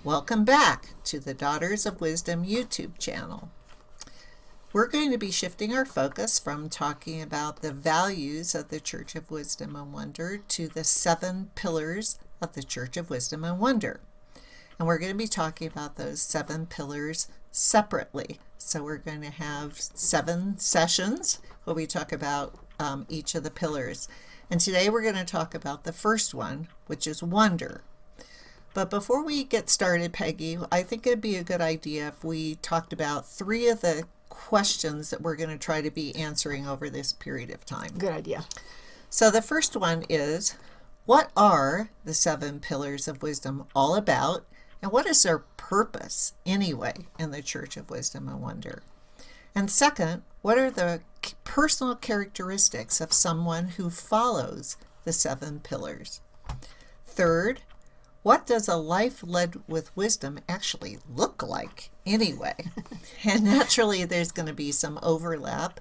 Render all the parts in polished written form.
Welcome back to the Daughters of Wisdom YouTube channel. We're going to be shifting our focus from talking about the values of the Church of Wisdom and Wonder to the 7 pillars of the Church of Wisdom and Wonder. And we're going to be talking about those 7 pillars separately. So we're going to have 7 sessions where we talk about each of the pillars. And today we're going to talk about the first one, which is wonder. But before we get started, Peggy, I think it'd be a good idea if we talked about 3 of the questions that we're going to try to be answering over this period of time. Good idea. So the first one is, what are the 7 pillars of wisdom all about? And what is their purpose anyway in the Church of Wisdom and Wonder? And second, what are the personal characteristics of someone who follows the 7 pillars? Third, what does a life led with wisdom actually look like anyway? And naturally, there's going to be some overlap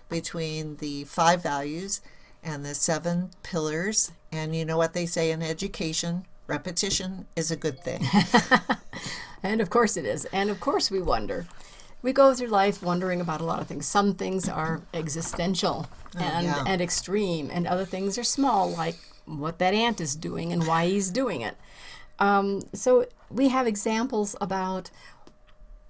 between the 5 values and the 7 pillars. And you know what they say in education, repetition is a good thing. And of course it is. And of course we wonder. We go through life wondering about a lot of things. Some things are existential and extreme, and other things are small, like what that ant is doing and why he's doing it. So we have examples about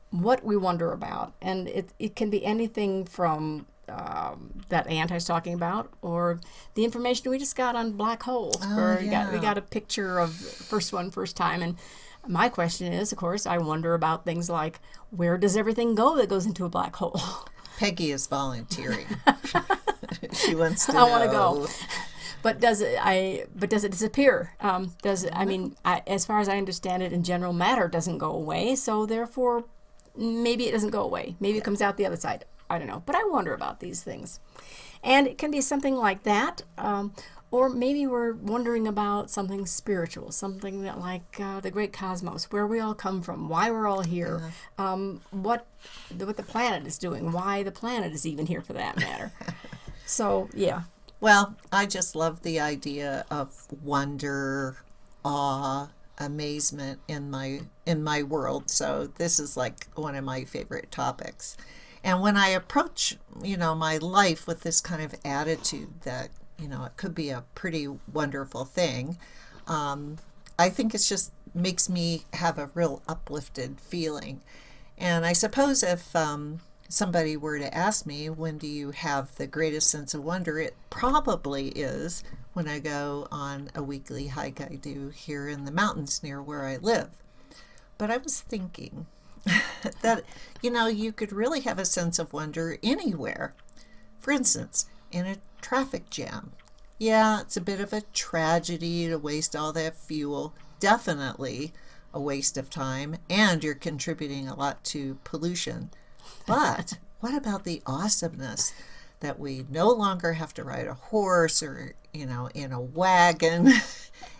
what we wonder about, and it can be anything from that ant I was talking about, or the information we just got on black holes, where we got a picture of first time. And my question is, of course, I wonder about things like, where does everything go that goes into a black hole? Peggy is volunteering. She wants to know. I want to go. But does it disappear? As far as I understand it, in general, matter doesn't go away. So therefore, maybe it doesn't go away. Maybe it comes out the other side. I don't know. But I wonder about these things. And it can be something like that. Or maybe we're wondering about something spiritual, something that like the great cosmos, where we all come from, why we're all here, what the planet is doing, why the planet is even here for that matter. So, yeah. Well, I just love the idea of wonder, awe, amazement in my world. So this is like one of my favorite topics. And when I approach, my life with this kind of attitude that, it could be a pretty wonderful thing, I think it's just makes me have a real uplifted feeling. And I suppose if somebody were to ask me, when do you have the greatest sense of wonder, it probably is when I go on a weekly hike I do here in the mountains near where I live. But I was thinking that, you could really have a sense of wonder anywhere. For instance, in a traffic jam. Yeah, it's a bit of a tragedy to waste all that fuel. Definitely a waste of time, and you're contributing a lot to pollution. But what about the awesomeness that we no longer have to ride a horse or, in a wagon,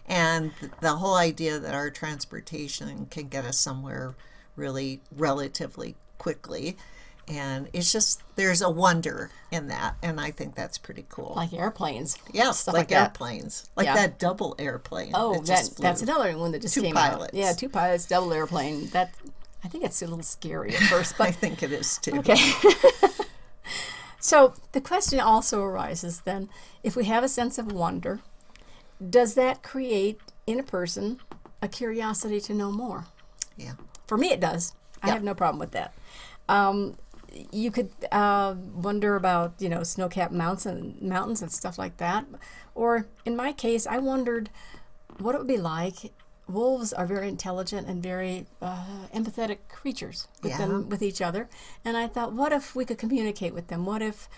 and the whole idea that our transportation can get us somewhere really relatively quickly. And it's just, there's a wonder in that, and I think that's pretty cool. Like airplanes. Yes, like airplanes. Like that double airplane. Oh, that's another one that just came out. 2 pilots. Yeah, 2 pilots, double airplane. I think it's a little scary at first, but I think it is too. Okay. So the question also arises then, if we have a sense of wonder, does that create in a person a curiosity to know more? Yeah. For me, it does. I have no problem with that. You could wonder about, snow-capped mountains and stuff like that. Or in my case, I wondered what it would be like. Wolves are very intelligent and very empathetic creatures with each other. And I thought, what if we could communicate with them? What if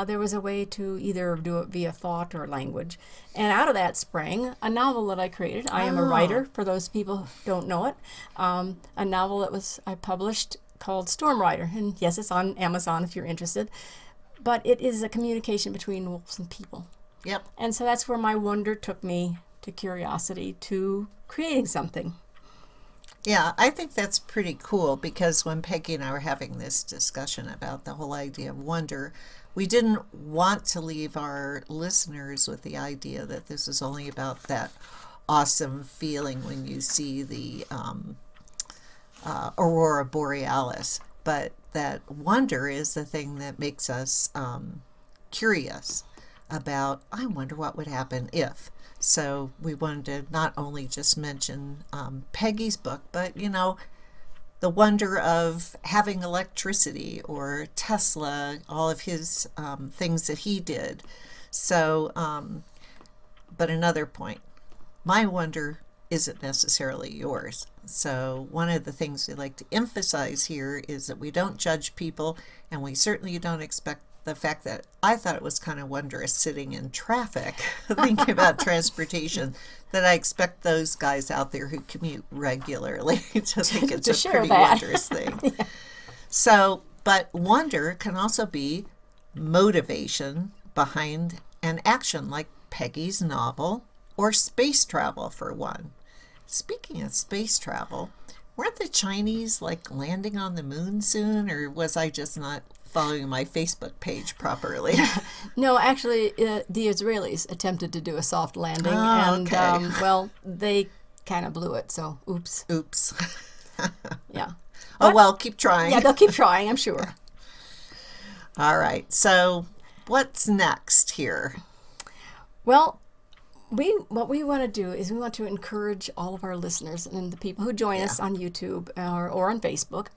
there was a way to either do it via thought or language? And out of that sprang a novel that I created. I am a writer, for those people who don't know it. A novel that I published called Storm Rider. And yes, it's on Amazon if you're interested. But it is a communication between wolves and people. Yep. And so that's where my wonder took me, to curiosity, to creating something. Yeah, I think that's pretty cool, because when Peggy and I were having this discussion about the whole idea of wonder, we didn't want to leave our listeners with the idea that this is only about that awesome feeling when you see the aurora borealis, but that wonder is the thing that makes us curious about, I wonder what would happen if. So we wanted to not only just mention Peggy's book, but, the wonder of having electricity, or Tesla, all of his things that he did. So, but another point, my wonder isn't necessarily yours. So one of the things we like to emphasize here is that we don't judge people, and we certainly don't expect the fact that I thought it was kind of wondrous sitting in traffic thinking about transportation, that I expect those guys out there who commute regularly to think it's a pretty wondrous thing. Yeah. So, but wonder can also be motivation behind an action, like Peggy's novel, or space travel, for one. Speaking of space travel, weren't the Chinese like landing on the moon soon, or was I just not following my Facebook page properly? No, actually, the Israelis attempted to do a soft landing, and okay. Well, they kind of blew it. So, oops. Oops. Yeah. Oh, well, keep trying. Yeah, they'll keep trying, I'm sure. All right. So, what's next here? Well, what we want to do is we want to encourage all of our listeners and the people who join us on YouTube or on Facebook,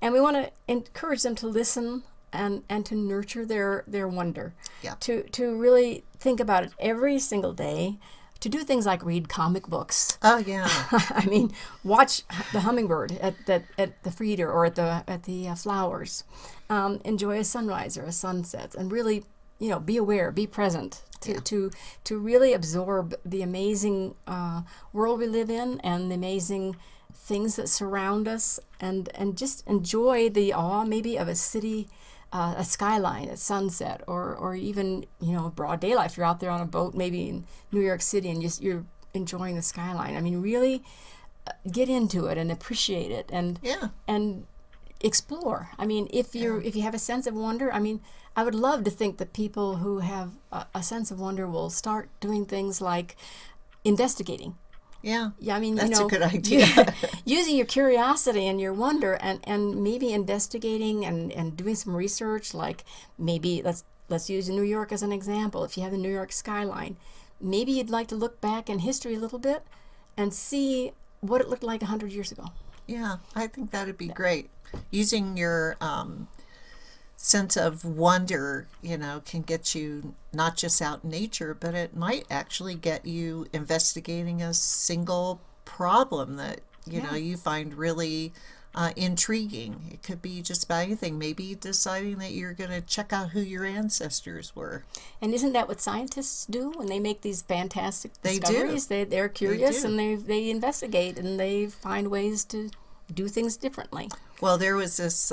and we want to encourage them to listen and to nurture their wonder, to really think about it every single day, to do things like read comic books. Oh yeah. I mean, watch the hummingbird at the feeder or at the flowers. Enjoy a sunrise or a sunset, and really, be aware, be present. To really absorb the amazing world we live in, and the amazing things that surround us, and just enjoy the awe maybe of a city, a skyline at sunset, or even broad daylight. If you're out there on a boat, maybe in New York City, and you're enjoying the skyline. I mean, really get into it and appreciate it, and explore. I mean, if you have a sense of wonder, I mean, I would love to think that people who have a sense of wonder will start doing things like investigating. Yeah. Yeah, I mean, that's a good idea. Using your curiosity and your wonder, and maybe investigating and doing some research. Like maybe let's use New York as an example. If you have the New York skyline, maybe you'd like to look back in history a little bit and see what it looked like 100 years ago. Yeah, I think that'd be great. Using your sense of wonder, can get you not just out in nature, but it might actually get you investigating a single problem that, you find really intriguing. It could be just about anything. Maybe deciding that you're going to check out who your ancestors were. And isn't that what scientists do when they make these fantastic They discoveries? do. They're curious, They do. and they investigate, and they find ways to do things differently. Well, there was this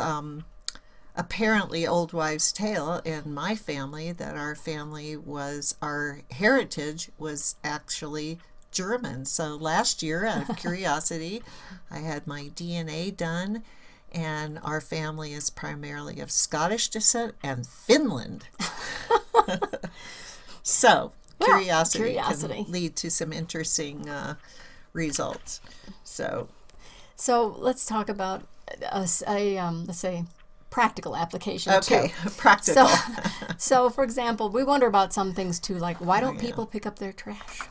apparently old wives' tale in my family that our heritage was actually German. So last year, out of curiosity, I had my DNA done, and our family is primarily of Scottish descent and Finland. So curiosity can lead to some interesting results. So let's talk about let's say practical application. Okay, too. practical. So for example, we wonder about some things too, like why don't people pick up their trash?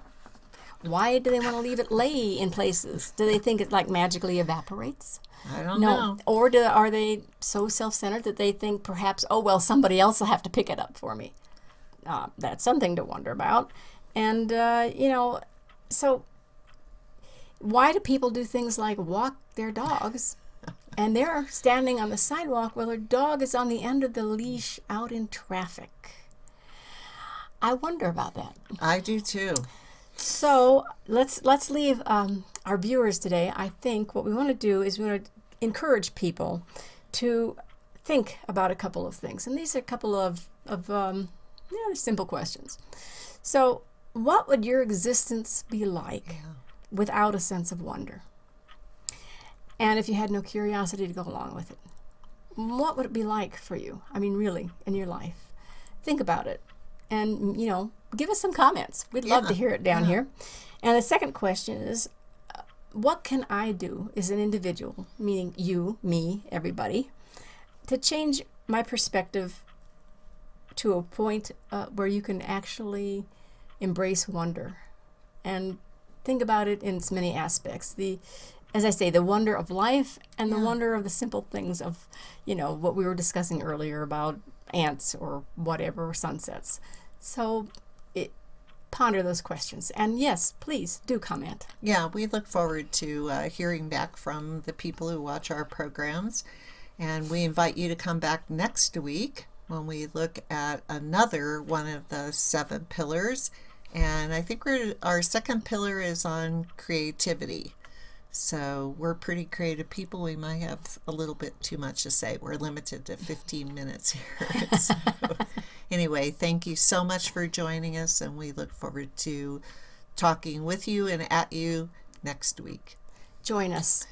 Why do they want to leave it lay in places? Do they think it like magically evaporates? I don't know. Or are they so self-centered that they think perhaps, oh well, somebody else will have to pick it up for me? That's something to wonder about. And so why do people do things like walk their dogs, and they're standing on the sidewalk while their dog is on the end of the leash out in traffic? I wonder about that. I do too. So let's leave our viewers today. I think what we want to do is we want to encourage people to think about a couple of things, and these are a couple of simple questions. So, what would your existence be like without a sense of wonder? And if you had no curiosity to go along with it, what would it be like for you? I mean, really, in your life. Think about it. And, give us some comments. We'd love to hear it down here. And the second question is, what can I do as an individual, meaning you, me, everybody, to change my perspective to a point where you can actually embrace wonder and think about it in its many aspects. As I say, the wonder of life and the wonder of the simple things of, what we were discussing earlier about ants or whatever, or sunsets. So ponder those questions. And yes, please do comment. Yeah, we look forward to hearing back from the people who watch our programs. And we invite you to come back next week when we look at another one of the 7 pillars. And I think our second pillar is on creativity. So we're pretty creative people. We might have a little bit too much to say. We're limited to 15 minutes here. So anyway, thank you so much for joining us, and we look forward to talking with you and at you next week. Join us.